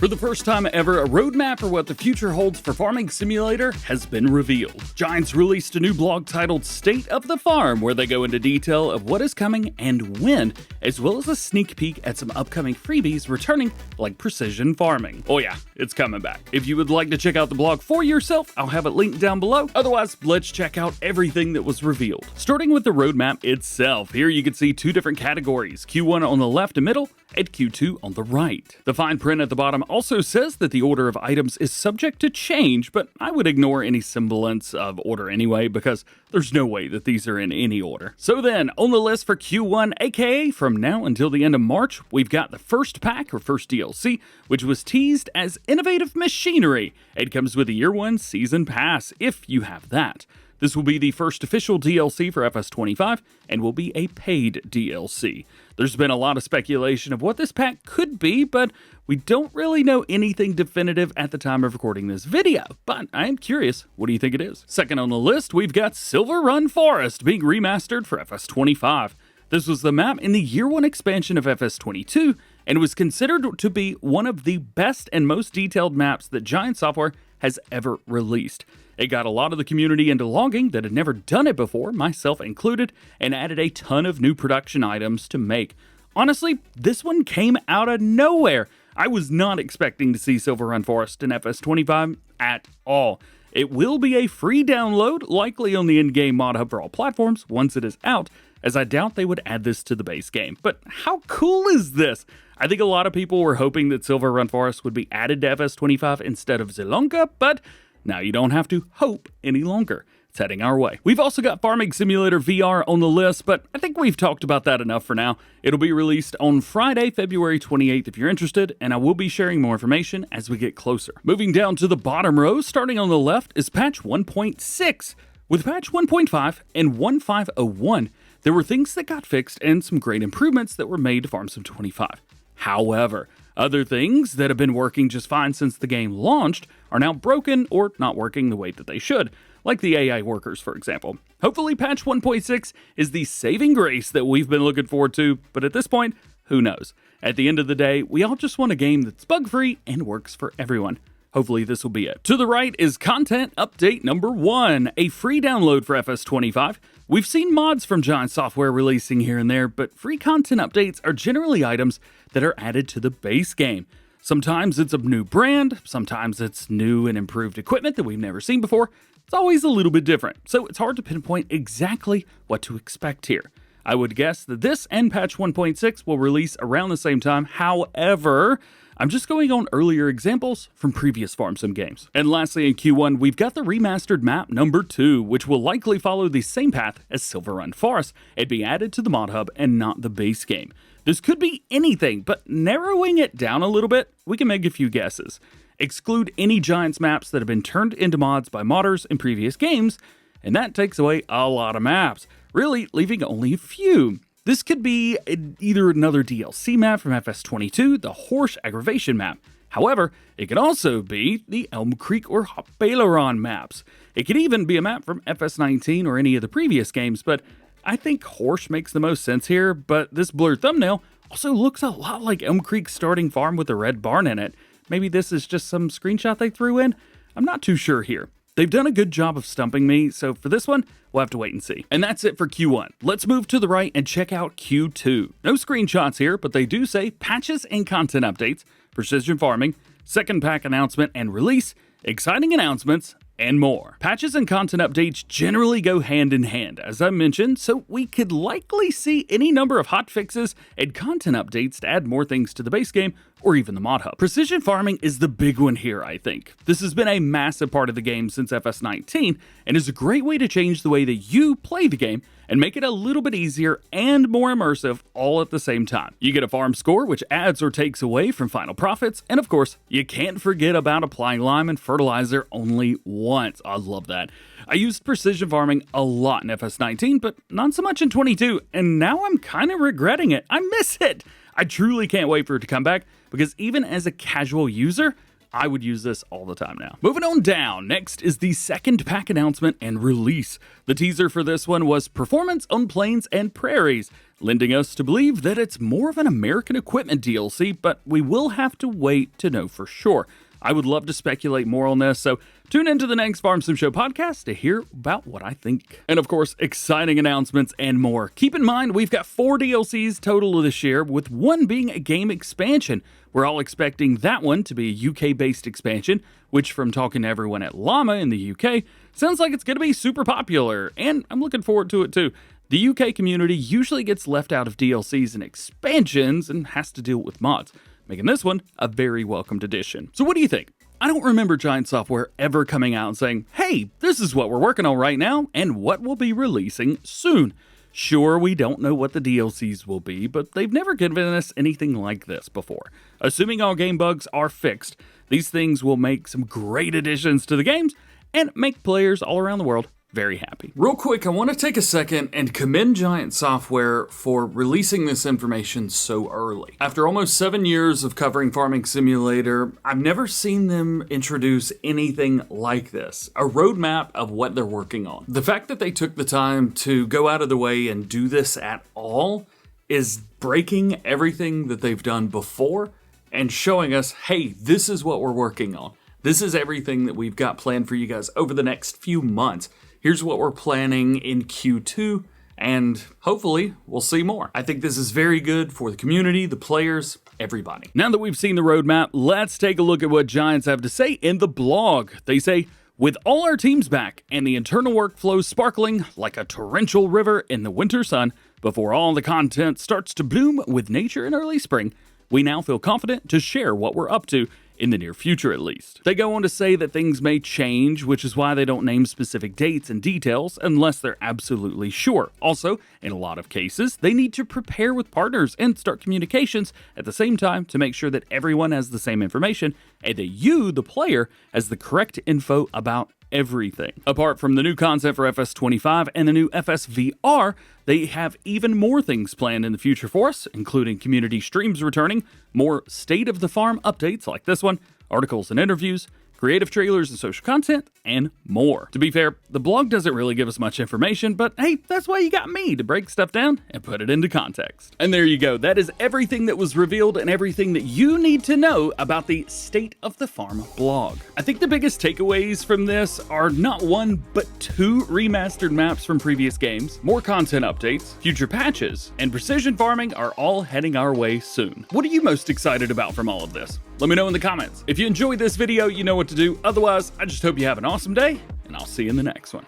For the first time ever, a roadmap for what the future holds for Farming Simulator has been revealed. Giants released a new blog titled State of the Farm, where they go into detail of what is coming and when, as well as a sneak peek at some upcoming freebies returning, like precision farming. Oh yeah, it's coming back. If you would like to check out the blog for yourself, I'll have it linked down below. Otherwise, let's check out everything that was revealed. Starting with the roadmap itself, here you can see two different categories, Q1 on the left and middle, and Q2 on the right. The fine print at the bottom also says that the order of items is subject to change, but I would ignore any semblance of order anyway, because there's no way that these are in any order. So then, on the list for Q1, aka from now until the end of March, we've got the first pack, or first DLC, which was teased as Innovative Machinery. It comes with a Year 1 Season Pass, if you have that. This will be the first official DLC for FS25 and will be a paid DLC. There's been a lot of speculation of what this pack could be, but we don't really know anything definitive at the time of recording this video. But I am curious, what do you think it is? Second on the list, we've got Silverrun Forest being remastered for FS25. This was the map in the Year 1 expansion of FS22 and was considered to be one of the best and most detailed maps that Giant Software has ever released. It got a lot of the community into logging that had never done it before, myself included, and added a ton of new production items to make. Honestly, this one came out of nowhere. I was not expecting to see Silverrun Forest in FS25 at all. It will be a free download, likely on the in-game mod hub for all platforms once it is out, as I doubt they would add this to the base game. But how cool is this? I think a lot of people were hoping that Silverrun Forest would be added to FS25 instead of Zelonka, but now you don't have to hope any longer. It's heading our way. We've also got Farming Simulator VR on the list, but I think we've talked about that enough for now. It'll be released on Friday, February 28th if you're interested, and I will be sharing more information as we get closer. Moving down to the bottom row, starting on the left, is patch 1.6. With patch 1.5 and 1.501, there were things that got fixed and some great improvements that were made to Farm Sim 25. However, other things that have been working just fine since the game launched are now broken or not working the way that they should, like the AI workers, for example. Hopefully patch 1.6 is the saving grace that we've been looking forward to, but at this point, who knows? At the end of the day, we all just want a game that's bug-free and works for everyone. Hopefully this will be it. To the right is Content Update number 1, a free download for FS25. We've seen mods from Giant Software releasing here and there, but free content updates are generally items that are added to the base game. Sometimes it's a new brand, sometimes it's new and improved equipment that we've never seen before. It's always a little bit different, so it's hard to pinpoint exactly what to expect here. I would guess that this and patch 1.6 will release around the same time. However, I'm just going on earlier examples from previous Farm Sim games. And lastly, in Q1, we've got the remastered map number 2, which will likely follow the same path as Silverrun Forest and be added to the mod hub and not the base game. This could be anything, but narrowing it down a little bit, we can make a few guesses. Exclude any Giants maps that have been turned into mods by modders in previous games, and that takes away a lot of maps, really leaving only a few. This could be either another DLC map from FS22, the Horse Aggravation map. However, it could also be the Elm Creek or Baileron maps. It could even be a map from FS19 or any of the previous games, but I think Horse makes the most sense here, but this blurred thumbnail also looks a lot like Elm Creek's starting farm with a red barn in it. Maybe this is just some screenshot they threw in? I'm not too sure here. They've done a good job of stumping me, so for this one, we'll have to wait and see. And that's it for Q1. Let's move to the right and check out Q2. No screenshots here, but they do say patches and content updates, precision farming, second pack announcement and release, exciting announcements, and more. Patches and content updates generally go hand in hand, as I mentioned, so we could likely see any number of hot fixes and content updates to add more things to the base game or even the mod hub. Precision farming is the big one here, I think. This has been a massive part of the game since FS19 and is a great way to change the way that you play the game and make it a little bit easier and more immersive all at the same time. You get a farm score, which adds or takes away from final profits, and of course, you can't forget about applying lime and fertilizer only once. I love that. I used precision farming a lot in FS19, but not so much in 22, and now I'm kind of regretting it. I miss it. I truly can't wait for it to come back, because even as a casual user, I would use this all the time now. Moving on down, next is the second pack announcement and release. The teaser for this one was Performance on Plains and Prairies, lending us to believe that it's more of an American equipment DLC, but we will have to wait to know for sure. I would love to speculate more on this, so tune into the next Farm Sim Show podcast to hear about what I think. And of course, exciting announcements and more. Keep in mind, we've got 4 DLCs total this year, with one being a game expansion. We're all expecting that one to be a UK-based expansion, which from talking to everyone at Llama in the UK, sounds like it's going to be super popular, and I'm looking forward to it too. The UK community usually gets left out of DLCs and expansions and has to deal with mods, making this one a very welcomed addition. So what do you think? I don't remember Giant Software ever coming out and saying, hey, this is what we're working on right now and what we'll be releasing soon. Sure, we don't know what the DLCs will be, but they've never given us anything like this before. Assuming all game bugs are fixed, these things will make some great additions to the games and make players all around the world very happy. Real quick, I want to take a second and commend Giant Software for releasing this information so early. After almost 7 years of covering Farming Simulator, I've never seen them introduce anything like this, a roadmap of what they're working on. The fact that they took the time to go out of the way and do this at all is breaking everything that they've done before and showing us, hey, this is what we're working on. This is everything that we've got planned for you guys over the next few months. Here's what we're planning in Q2, and hopefully we'll see more. I think this is very good for the community, the players, everybody. Now that we've seen the roadmap, let's take a look at what Giants have to say in the blog. They say, with all our teams back and the internal workflows sparkling like a torrential river in the winter sun, before all the content starts to bloom with nature in early spring, we now feel confident to share what we're up to, in the near future at least. They go on to say that things may change, which is why they don't name specific dates and details unless they're absolutely sure. Also, in a lot of cases, they need to prepare with partners and start communications at the same time to make sure that everyone has the same information and that you, the player, has the correct info about everything. Apart from the new concept for FS25 and the new FSVR, they have even more things planned in the future for us, including community streams returning, more State of the Farm updates like this one, articles and interviews, creative trailers and social content, and more. To be fair, the blog doesn't really give us much information, but hey, that's why you got me to break stuff down and put it into context. And there you go, that is everything that was revealed and everything that you need to know about the State of the Farm blog. I think the biggest takeaways from this are not 1, but 2 remastered maps from previous games, more content updates, future patches, and precision farming are all heading our way soon. What are you most excited about from all of this? Let me know in the comments. If you enjoyed this video, you know what to do. Otherwise, I just hope you have an awesome day, and I'll see you in the next one.